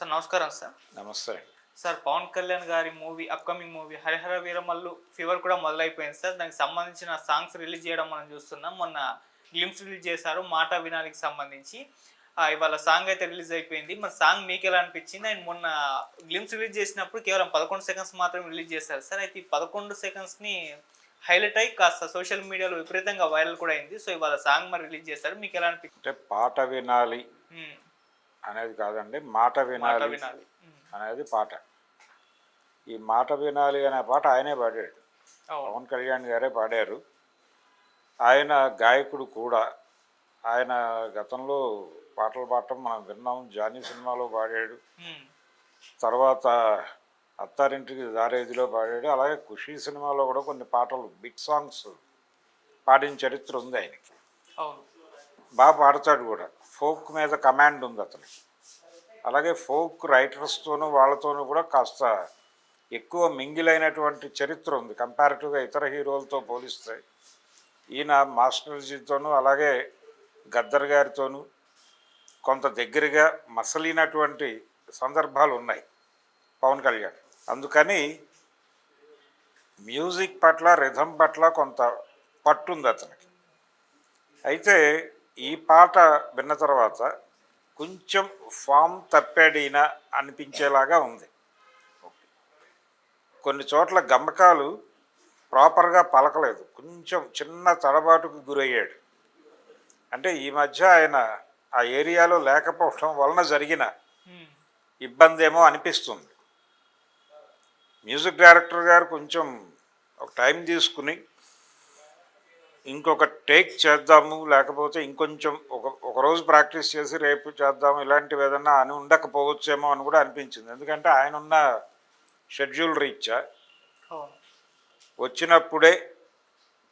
Sir నమస్కారం sir. నమస్తే. Sir Pawan Kalyan గారి upcoming movie 'Harihara Veeramallu' fever కూడా మొదలైపోయింది సార్. దానికి సంబంధించిన సాంగ్స్ రిలీజ్ చేయడం మనం చూస్తున్నాం. మొన్న గ్లింప్స్ రిలీజ్ చేశారు 'మాట వినాలి'కి సంబంధించి. ఇవాళ సాంగ్ అయితే రిలీజ్ అయిపోయింది. మరి సాంగ్ మీకెలా అనిపించింది? అండ్ మొన్న గ్లింప్స్ రిలీజ్ చేసినప్పుడు కేవలం 11 సెకండ్స్ మాత్రమే రిలీజ్ చేశారు సార్. అయితే ఈ 11 సెకండ్స్‌ని హైలైట్ అయ్యి కాస్త సోషల్ మీడియాలో విపరీతంగా వైరల్ కూడా అయింది. సో ఇవాళ సాంగ్ మరి రిలీజ్ చేశారు. మీకెలా అనిపించింది? అంటే పాట వినాలి అనేది కాదండి, మాట వినాలి అనేది పాట. ఈ మాట వినాలి అనే పాట ఆయనే పాడాడు, పవన్ కళ్యాణ్ గారే పాడారు. ఆయన గాయకుడు కూడా. ఆయన గతంలో పాటలు పాడటం మనం విన్నాం. జానీ సినిమాలో పాడాడు, తర్వాత అత్తారింటికి దారేదిలో పాడాడు. అలాగే ఖుషీ సినిమాలో కూడా కొన్ని పాటలు బిట్ సాంగ్స్ పాడిన చరిత్ర ఉంది ఆయనకి. బాగా పాడతాడు కూడా. ఫోక్ మీద కమాండ్ ఉంది అతనికి. అలాగే ఫోక్ రైటర్స్తోనూ వాళ్ళతోనూ కూడా కాస్త ఎక్కువ మింగిలైనటువంటి చరిత్ర ఉంది కంపారిటివ్గా ఇతర హీరోలతో పోలిస్తే. ఈయన మాస్టర్జీతోనూ అలాగే గద్దర్ గారితోనూ కొంత దగ్గరగా మసలినటువంటి సందర్భాలు ఉన్నాయి పవన్ కళ్యాణ్. అందుకని మ్యూజిక్ పట్ల, రిథం పట్ల కొంత పట్టుంది అతనికి. అయితే ఈ పాట విన్న తర్వాత కొంచెం ఫామ్ తప్పాడినా అనిపించేలాగా ఉంది. కొన్ని చోట్ల గమకాలు ప్రాపర్గా పలకలేదు, కొంచెం చిన్న తడబాటుకు గురయ్యాడు. అంటే ఈ మధ్య ఆయన ఆ ఏరియాలో లేకపోవడం వలన జరిగిన ఇబ్బంది ఏమో అనిపిస్తుంది. మ్యూజిక్ డైరెక్టర్ గారు కొంచెం ఒక టైం తీసుకుని ఇంకొక టేక్ చేద్దాము, లేకపోతే ఇంకొంచెం ఒక రోజు ప్రాక్టీస్ చేసి రేపు చేద్దాము, ఇలాంటివి ఏదన్నా అని ఉండకపోవచ్చేమో అని కూడా అనిపించింది. ఎందుకంటే ఆయన ఉన్న షెడ్యూల్ రీత్యా వచ్చినప్పుడే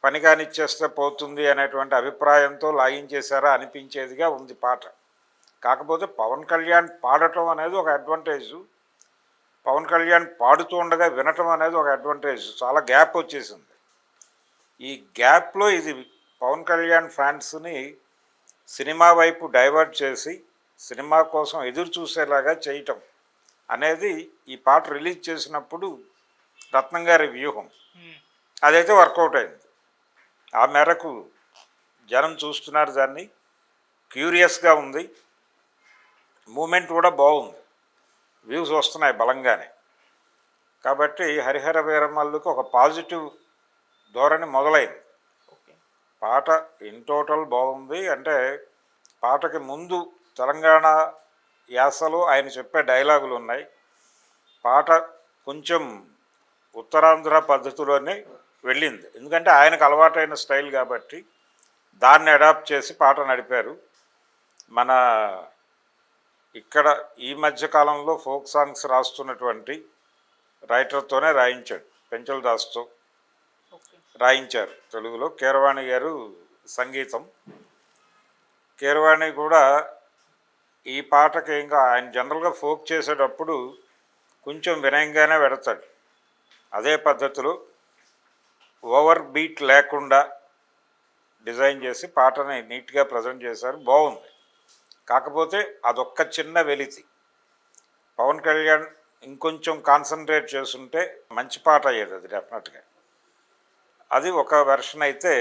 పని కానిచ్చేస్తే పోతుంది అనేటువంటి అభిప్రాయంతో లాగించేశారా అనిపించేదిగా ఉంది పాట. కాకపోతే పవన్ కళ్యాణ్ పాడటం అనేది ఒక అడ్వాంటేజు, పవన్ కళ్యాణ్ పాడుతూ ఉండగా వినటం అనేది ఒక అడ్వాంటేజ్. చాలా గ్యాప్ వచ్చేసింది. ఈ గ్యాప్లో ఇది పవన్ కళ్యాణ్ ఫ్యాన్స్ని సినిమా వైపు డైవర్ట్ చేసి సినిమా కోసం ఎదురు చూసేలాగా చేయటం అనేది ఈ పాట రిలీజ్ చేసినప్పుడు రత్నం గారి వ్యూహం. అదైతే వర్కౌట్ అయింది. ఆ మేరకు జనం చూస్తున్నారు దాన్ని, క్యూరియస్గా ఉంది. మూమెంట్ కూడా బాగుంది, వ్యూస్ వస్తున్నాయి బలంగానే. కాబట్టి హరిహర వీరమల్లుకు ఒక పాజిటివ్ ధోరణి మొదలైంది. పాట ఇన్ టోటల్ బాగుంది. అంటే పాటకి ముందు తెలంగాణ యాసలో ఆయన చెప్పే డైలాగులు ఉన్నాయి. పాట కొంచెం ఉత్తరాంధ్ర పద్ధతిలోనే వెళ్ళింది, ఎందుకంటే ఆయనకు అలవాటైన స్టైల్ కాబట్టి దాన్ని అడాప్ట్ చేసి పాట నడిపారు. మన ఇక్కడ ఈ మధ్య కాలంలో ఫోక్ సాంగ్స్ రాస్తున్నటువంటి రైటర్తోనే రాయించాడు, పెంచల్ దాస్తో రాయించారు తెలుగులో. కీరవాణి గారు సంగీతం. కీరవాణి కూడా ఈ పాటకి ఇంకా ఆయన జనరల్గా ఫోక్ చేసేటప్పుడు కొంచెం వినయంగానే పెడతాడు. అదే పద్ధతిలో ఓవర్ బీట్ లేకుండా డిజైన్ చేసి పాటని నీట్గా ప్రజెంట్ చేశారు, బాగుంది. కాకపోతే అదొక్క చిన్న వెలితి. పవన్ కళ్యాణ్ ఇంకొంచెం కాన్సన్ట్రేట్ చేస్తుంటే మంచి పాట అయ్యేది అది డెఫినెట్గా. అది ఒక వెర్షన్. అయితే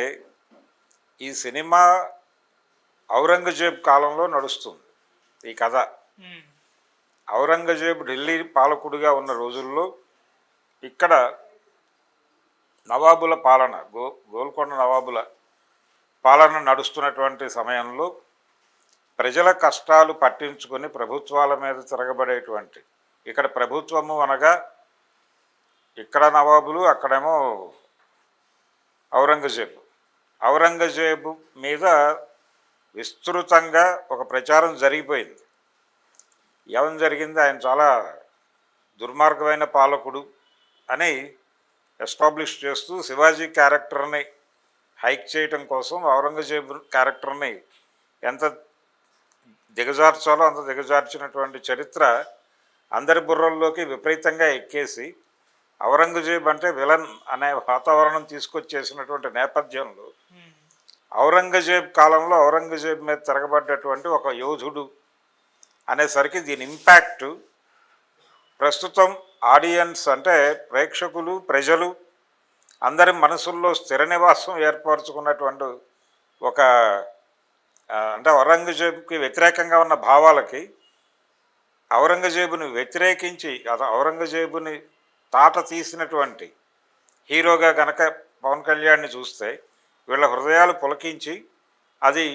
ఈ సినిమా ఔరంగజేబ్ కాలంలో నడుస్తుంది ఈ కథ. ఔరంగజేబు ఢిల్లీ పాలకుడిగా ఉన్న రోజుల్లో ఇక్కడ నవాబుల పాలన, గోల్కొండ నవాబుల పాలన నడుస్తున్నటువంటి సమయంలో ప్రజల కష్టాలు పట్టించుకొని ప్రభుత్వాల మీద తిరగబడేటువంటి, ఇక్కడ ప్రభుత్వము అనగా ఇక్కడ నవాబులు, అక్కడేమో ఔరంగజేబు మీద విస్తృతంగా ఒక ప్రచారం జరిగిపోయింది. ఏమని జరిగింది? ఆయన చాలా దుర్మార్గమైన పాలకుడు అని ఎస్టాబ్లిష్ చేస్తూ శివాజీ క్యారెక్టర్ని హైక్ చేయటం కోసం ఔరంగజేబు క్యారెక్టర్ని ఎంత దిగజార్చాలో అంత దిగజార్చినటువంటి చరిత్ర అందరి బుర్రల్లోకి విపరీతంగా ఎక్కేసి ఔరంగజేబ్ అంటే విలన్ అనే వాతావరణం తీసుకొచ్చేసినటువంటి నేపథ్యంలో ఔరంగజేబ్ కాలంలో ఔరంగజేబ్ మీద తిరగబడ్డటువంటి ఒక యోధుడు అనేసరికి దీని ఇంపాక్ట్ ప్రస్తుతం ఆడియన్స్ అంటే ప్రేక్షకులు, ప్రజలు అందరి మనసుల్లో స్థిర నివాసం ఏర్పరచుకున్నటువంటి ఒక అంటే ఔరంగజేబుకి వ్యతిరేకంగా ఉన్న భావాలకి ఔరంగజేబుని వ్యతిరేకించి ఔరంగజేబుని తాట తీసినటువంటి హీరోగా గనక పవన్ కళ్యాణ్ని చూస్తే వీళ్ళ హృదయాలు పులకించి అది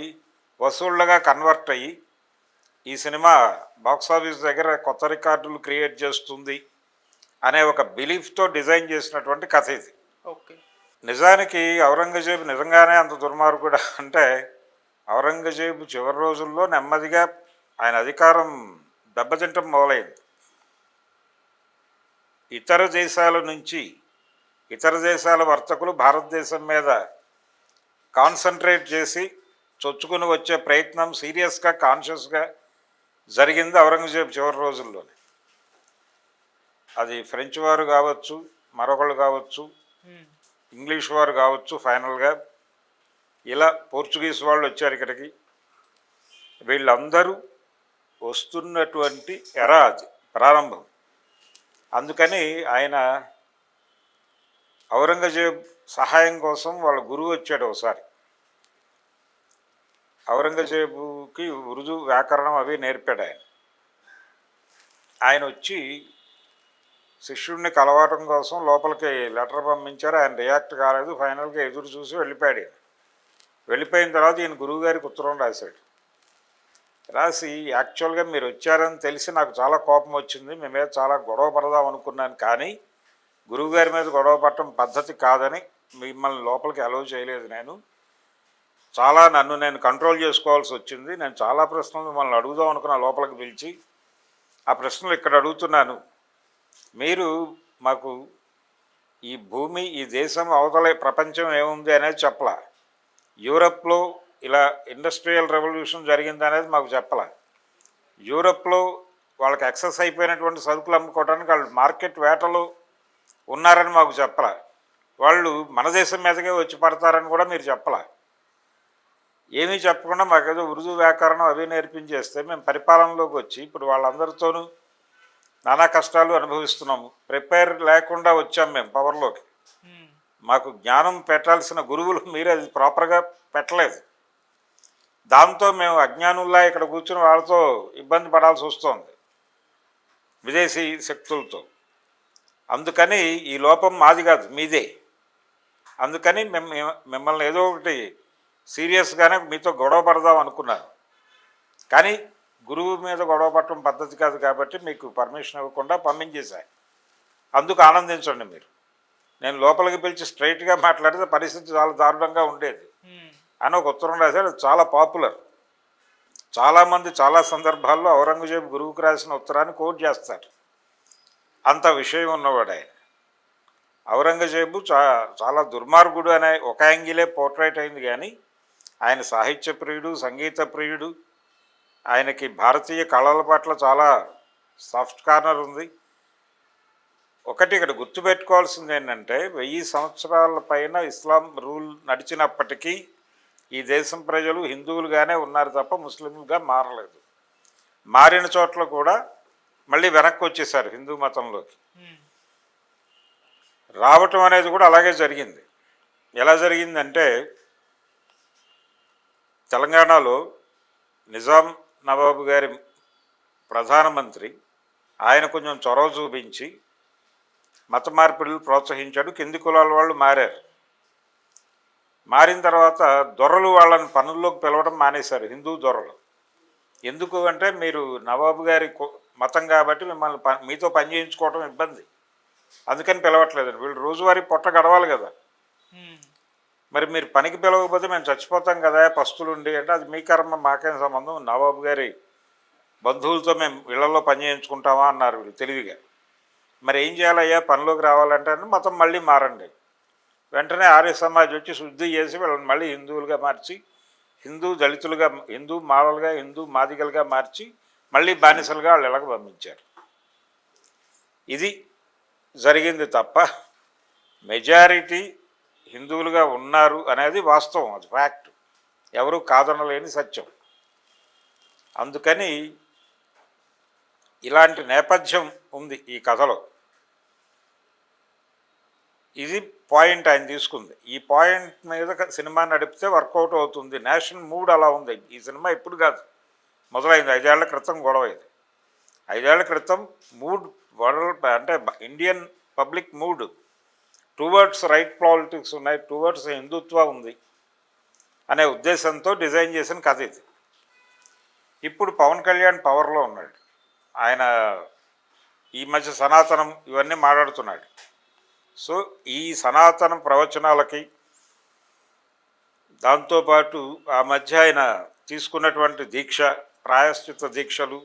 వసూళ్లుగా కన్వర్ట్ అయ్యి ఈ సినిమా బాక్సాఫీస్ దగ్గర కొత్త రికార్డులు క్రియేట్ చేస్తుంది అనే ఒక బిలీఫ్తో డిజైన్ చేసినటువంటి కథ ఇది. ఓకే. నిజానికి ఔరంగజేబు నిజంగానే అంత దుర్మార్గుడా అంటే ఔరంగజేబు చివరి రోజుల్లో నెమ్మదిగా ఆయన అధికారం దెబ్బతింటం మొదలైంది. ఇతర దేశాల నుంచి ఇతర దేశాల వర్తకులు భారతదేశం మీద కాన్సన్ట్రేట్ చేసి చొచ్చుకుని వచ్చే ప్రయత్నం సీరియస్గా కాన్షియస్గా జరిగింది ఔరంగజేబు చివరి రోజుల్లోనే. అది ఫ్రెంచ్ వారు కావచ్చు, మరొకళ్ళు కావచ్చు, ఇంగ్లీష్ వారు కావచ్చు, ఫైనల్గా ఇలా పోర్చుగీస్ వాళ్ళు వచ్చారు ఇక్కడికి. వీళ్ళందరూ వస్తున్నటువంటి ఎరా అది ప్రారంభం. అందుకని ఆయన ఔరంగజేబ్ సహాయం కోసం వాళ్ళ గురువు వచ్చాడు ఒకసారి. ఔరంగజేబుకి ఉర్దూ వ్యాకరణం అవి నేర్పాడు ఆయన. ఆయన వచ్చి శిష్యుడిని కలవటం కోసం లోపలికి లెటర్ పంపించారు. ఆయన రియాక్ట్ కాలేదు. ఫైనల్గా ఎదురు చూసి వెళ్ళిపోయాడు. వెళ్ళిపోయిన తర్వాత ఈయన గురువుగారికి ఉత్తరం రాశాడు. రాసి యాక్చువల్గా మీరు వచ్చారని తెలిసి నాకు చాలా కోపం వచ్చింది, మీ మీద చాలా గొడవ పడదాం అనుకున్నాను, కానీ గురువుగారి మీద గొడవ పడటం పద్ధతి కాదని మిమ్మల్ని లోపలికి అలౌ చేయలేదు. చాలా నన్ను నేను కంట్రోల్ చేసుకోవాల్సి వచ్చింది. నేను చాలా ప్రశ్నలు మిమ్మల్ని అడుగుదాం అనుకున్నా లోపలికి పిలిచి. ఆ ప్రశ్నలు ఇక్కడ అడుగుతున్నాను. మీరు మాకు ఈ భూమి, ఈ దేశం అవతల ప్రపంచం ఏముంది అనేది చెప్పలా. యూరప్లో ఇలా ఇండస్ట్రియల్ రెవల్యూషన్ జరిగింది అనేది మాకు చెప్పలా. యూరప్లో వాళ్ళకి ఎక్సెస్ అయిపోయినటువంటి సరుకులు అమ్ముకోవడానికి వాళ్ళు మార్కెట్ వేటలో ఉన్నారని మాకు చెప్పలా. వాళ్ళు మన దేశం మీదకే వచ్చి పడతారని కూడా మీరు చెప్పలా. ఏమీ చెప్పకుండా మాకేదో ఉర్దూ వ్యాకరణం అవి నేర్పించేస్తే మేము పరిపాలనలోకి వచ్చి ఇప్పుడు వాళ్ళందరితోనూ నానా కష్టాలు అనుభవిస్తున్నాము. ప్రిపేర్ లేకుండా వచ్చాం మేము పవర్లోకి. మాకు జ్ఞానం పెట్టాల్సిన గురువులు మీరు అది ప్రాపర్గా పెట్టలేదు. దాంతో మేము అజ్ఞానుల్లా ఇక్కడ కూర్చుని వాళ్ళతో ఇబ్బంది పడాల్సి వస్తుంది విదేశీ శక్తులతో. అందుకని ఈ లోపం మాది కాదు, మీదే. అందుకని మిమ్మల్ని ఏదో ఒకటి సీరియస్గానే మీతో గొడవ పడదాం అనుకున్నాను, కానీ గురువు మీద గొడవ పడటం పద్ధతి కాదు కాబట్టి మీకు పర్మిషన్ ఇవ్వకుండా పంపించేశాను. అందుకు ఆనందించండి మీరు. నేను లోపలికి పిలిచి స్ట్రైట్గా మాట్లాడితే పరిస్థితి చాలా దారుణంగా ఉండేది అని ఒక ఉత్తరం రాశాడు. చాలా పాపులర్. చాలామంది చాలా సందర్భాల్లో ఔరంగజేబు గురువుకు రాసిన ఉత్తరాన్ని కోట్ చేస్తారు. అంత విషయం ఉన్నవాడు ఆయన. ఔరంగజేబు చాలా దుర్మార్గుడు అనే ఒక యాంగిలే పోర్ట్రేట్ అయింది, కానీ ఆయన సాహిత్య ప్రియుడు, సంగీత ప్రియుడు. ఆయనకి భారతీయ కళల పట్ల చాలా సాఫ్ట్ కార్నర్ ఉంది. ఒకటి ఇక్కడ గుర్తుపెట్టుకోవాల్సింది ఏంటంటే 1000 సంవత్సరాల పైన ఇస్లాం రూల్ నడిచినప్పటికీ ఈ దేశం ప్రజలు హిందువులుగానే ఉన్నారు తప్ప ముస్లింలుగా మారలేదు. మారిన చోట్ల కూడా మళ్ళీ వెనక్కి వచ్చేసారు హిందూ మతంలోకి. రావటం అనేది కూడా అలాగే జరిగింది. ఎలా జరిగిందంటే తెలంగాణలో నిజాం నవాబు గారి ప్రధానమంత్రి ఆయన కొంచెం చొరవ చూపించి మత మార్పిడులు ప్రోత్సహించాడు. కింది కులాల వాళ్ళు మారారు. మారిన తర్వాత దొరలు వాళ్ళని పనుల్లోకి పిలవడం మానేశారు, హిందూ దొరలు. ఎందుకు అంటే మీరు నవాబు గారి మతం కాబట్టి మిమ్మల్ని మీతో పని చేయించుకోవడం ఇబ్బంది, అందుకని పిలవట్లేదండి. వీళ్ళు రోజువారీ పొట్ట గడవాలి కదా, మరి మీరు పనికి పిలవకపోతే మేము చచ్చిపోతాం కదా పస్తులుండి అంటే అది మీ కర్మ, మాకేం సంబంధం, నవాబు గారి బంధువులతో మేము ఇళ్లలో పని చేయించుకుంటామా అన్నారు వీళ్ళు తెలివిగా. మరి ఏం చేయాలయ్యా పనిలోకి రావాలంటే మతం మళ్ళీ మారండి. వెంటనే ఆర్య సమాజ్ వచ్చి శుద్ధి చేసి వీళ్ళని మళ్ళీ హిందువులుగా మార్చి, హిందూ దళితులుగా, హిందూ మాలలుగా, హిందూ మాదిగలుగా మార్చి మళ్ళీ బానిసలుగా వాళ్ళు ఇళ్ళకి పంపించారు. ఇది జరిగింది తప్ప మెజారిటీ హిందువులుగా ఉన్నారు అనేది వాస్తవం, అది ఫ్యాక్ట్, ఎవరు కాదనలేని సత్యం. అందుకని ఇలాంటి నేపథ్యం ఉంది ఈ కథలో. ఇది పాయింట్ ఆయన తీసుకుంది. ఈ పాయింట్ మీద సినిమా నడిపితే వర్కౌట్ అవుతుంది. నేషనల్ మూడ్ అలా ఉంది. ఈ సినిమా ఇప్పుడు కాదు, మొదలైంది 5 ఏళ్ల క్రితం గొడవ ఇది. 5 ఏళ్ల క్రితం మూడ్ వరల్డ్ అంటే Indian public mood towards right politics ఉన్నాయి, టువర్డ్స్ హిందుత్వ ఉంది అనే ఉద్దేశంతో డిజైన్ చేసిన కథ ఇది. ఇప్పుడు పవన్ కళ్యాణ్ పవర్లో ఉన్నాడు. ఆయన ఈ మధ్య సనాతనం ఇవన్నీ మాట్లాడుతున్నాడు. సో ఈ సనాతన ప్రవచనాలకి దాంతోపాటు ఆ మధ్య ఆయన తీసుకున్నటువంటి దీక్ష, ప్రాయశ్చిత దీక్షలు,